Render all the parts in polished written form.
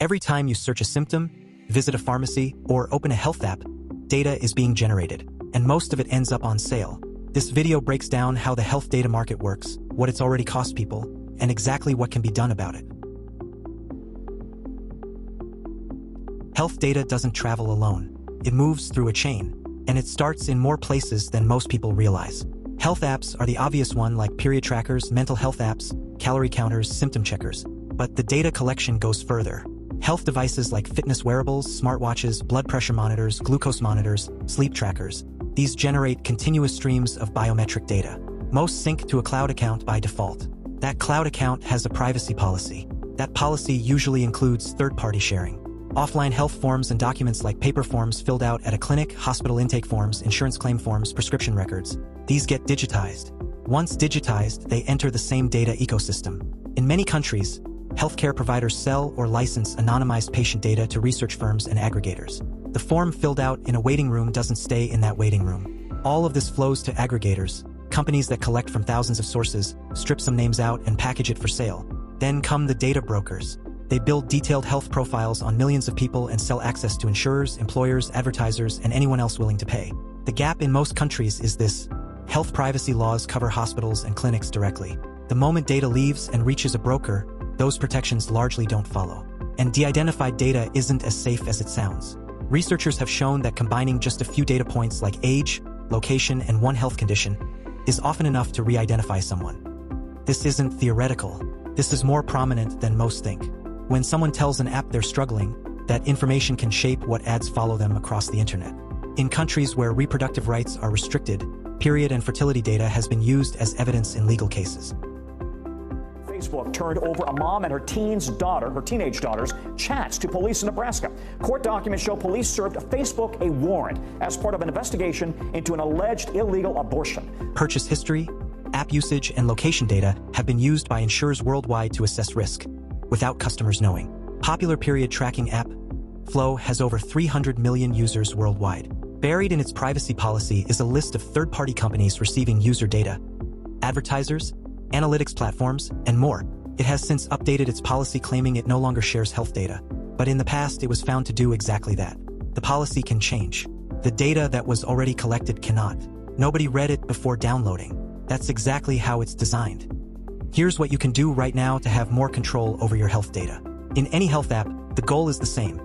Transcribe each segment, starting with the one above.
Every time you search a symptom, visit a pharmacy, or open a health app, data is being generated, and most of it ends up on sale. This video breaks down how the health data market works, what it's already cost people, and exactly what can be done about it. Health data doesn't travel alone. It moves through a chain, and it starts in more places than most people realize. Health apps are the obvious one, like period trackers, mental health apps, calorie counters, symptom checkers. But the data collection goes further. Health devices like fitness wearables, smartwatches, blood pressure monitors, glucose monitors, sleep trackers. These generate continuous streams of biometric data. Most sync to a cloud account by default. That cloud account has a privacy policy. That policy usually includes third-party sharing. Offline health forms and documents like paper forms filled out at a clinic, hospital intake forms, insurance claim forms, prescription records. These get digitized. Once digitized, they enter the same data ecosystem. In many countries, healthcare providers sell or license anonymized patient data to research firms and aggregators. The form filled out in a waiting room doesn't stay in that waiting room. All of this flows to aggregators, companies that collect from thousands of sources, strip some names out, and package it for sale. Then come the data brokers. They build detailed health profiles on millions of people and sell access to insurers, employers, advertisers, and anyone else willing to pay. The gap in most countries is this: health privacy laws cover hospitals and clinics directly. The moment data leaves and reaches a broker, those protections largely don't follow. And de-identified data isn't as safe as it sounds. Researchers have shown that combining just a few data points like age, location, and one health condition is often enough to re-identify someone. This isn't theoretical. This is more prominent than most think. When someone tells an app they're struggling, that information can shape what ads follow them across the internet. In countries where reproductive rights are restricted, period and fertility data has been used as evidence in legal cases. Facebook turned over a mom and her teenage daughter's chats to police in Nebraska. Court documents show police served Facebook a warrant as part of an investigation into an alleged illegal abortion. Purchase history, app usage, and location data have been used by insurers worldwide to assess risk, without customers knowing. Popular period tracking app, Flow, has over 300 million users worldwide. Buried in its privacy policy is a list of third-party companies receiving user data, advertisers, analytics platforms, and more. It has since updated its policy, claiming it no longer shares health data. But in the past, it was found to do exactly that. The policy can change. The data that was already collected cannot. Nobody read it before downloading. That's exactly how it's designed. Here's what you can do right now to have more control over your health data. In any health app, the goal is the same.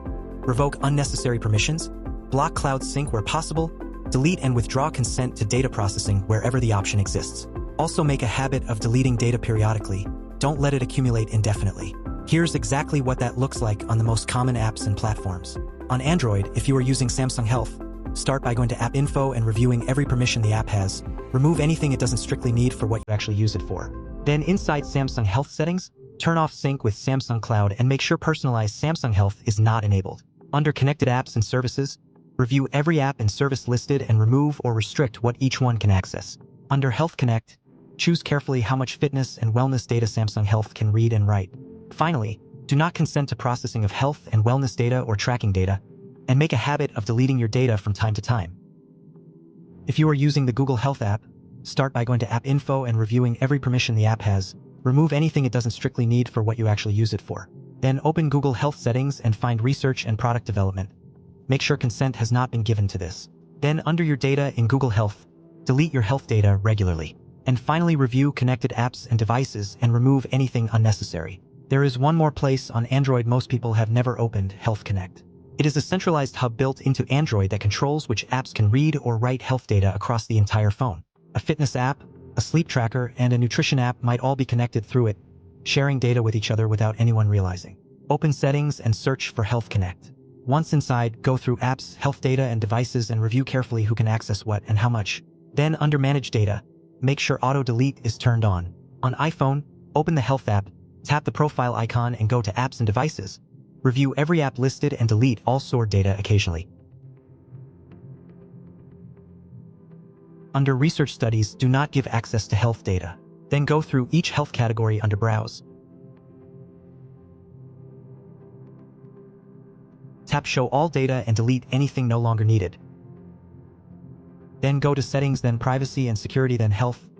Revoke unnecessary permissions, block cloud sync where possible, delete and withdraw consent to data processing wherever the option exists. Also, make a habit of deleting data periodically. Don't let it accumulate indefinitely. Here's exactly what that looks like on the most common apps and platforms. On Android, if you are using Samsung Health, start by going to App Info and reviewing every permission the app has. Remove anything it doesn't strictly need for what you actually use it for. Then inside Samsung Health settings, turn off sync with Samsung Cloud and make sure personalized Samsung Health is not enabled. Under Connected Apps and Services, review every app and service listed and remove or restrict what each one can access. Under Health Connect, choose carefully how much fitness and wellness data Samsung Health can read and write. Finally, do not consent to processing of health and wellness data or tracking data, and make a habit of deleting your data from time to time. If you are using the Google Health app, start by going to App Info and reviewing every permission the app has. Remove anything it doesn't strictly need for what you actually use it for. Then open Google Health settings and find Research and Product Development. Make sure consent has not been given to this. Then under your data in Google Health, delete your health data regularly. And finally, review connected apps and devices and remove anything unnecessary. There is one more place on Android most people have never opened: Health Connect. It is a centralized hub built into Android that controls which apps can read or write health data across the entire phone. A fitness app, a sleep tracker, and a nutrition app might all be connected through it, sharing data with each other without anyone realizing. Open Settings and search for Health Connect. Once inside, go through Apps, Health Data, and Devices and review carefully who can access what and how much. Then under Manage Data, make sure Auto Delete is turned on. On iPhone, open the Health app, tap the profile icon and go to Apps and Devices. Review every app listed and delete all stored data occasionally. Under Research Studies, do not give access to health data. Then go through each health category under Browse. Tap Show All Data and delete anything no longer needed. Then go to Settings, then Privacy and Security, then Health.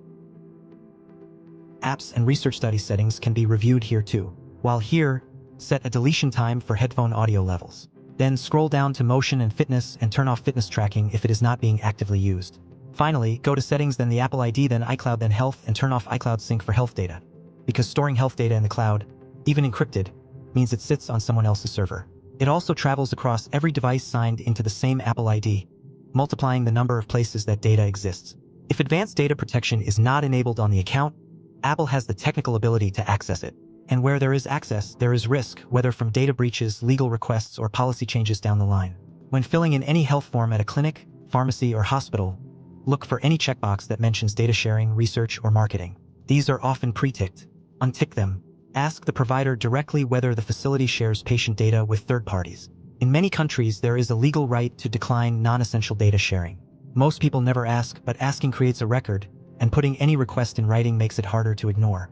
Apps and Research Studies settings can be reviewed here too. While here, Set a deletion time for headphone audio levels. Then scroll down to motion and fitness and turn off fitness tracking if it is not being actively used. Finally, go to settings, then the Apple ID, then iCloud, then health, and turn off iCloud sync for health data. Because storing health data in the cloud, even encrypted, means it sits on someone else's server. It also travels across every device signed into the same Apple ID, multiplying the number of places that data exists. If advanced data protection is not enabled on the account, Apple has the technical ability to access it. And where there is access, there is risk, whether from data breaches, legal requests, or policy changes down the line. When filling in any health form at a clinic, pharmacy, or hospital, look for any checkbox that mentions data sharing, research, or marketing. These are often pre-ticked. Untick them. Ask the provider directly whether the facility shares patient data with third parties. In many countries, there is a legal right to decline non-essential data sharing. Most people never ask, but asking creates a record, and putting any request in writing makes it harder to ignore.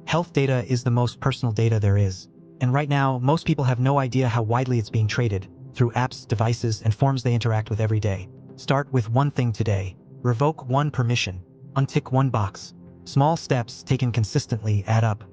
Health data is the most personal data there is, and right now, most people have no idea how widely it's being traded, through apps, devices, and forms they interact with every day. Start with one thing today. Revoke one permission. Untick one box. Small steps taken consistently add up.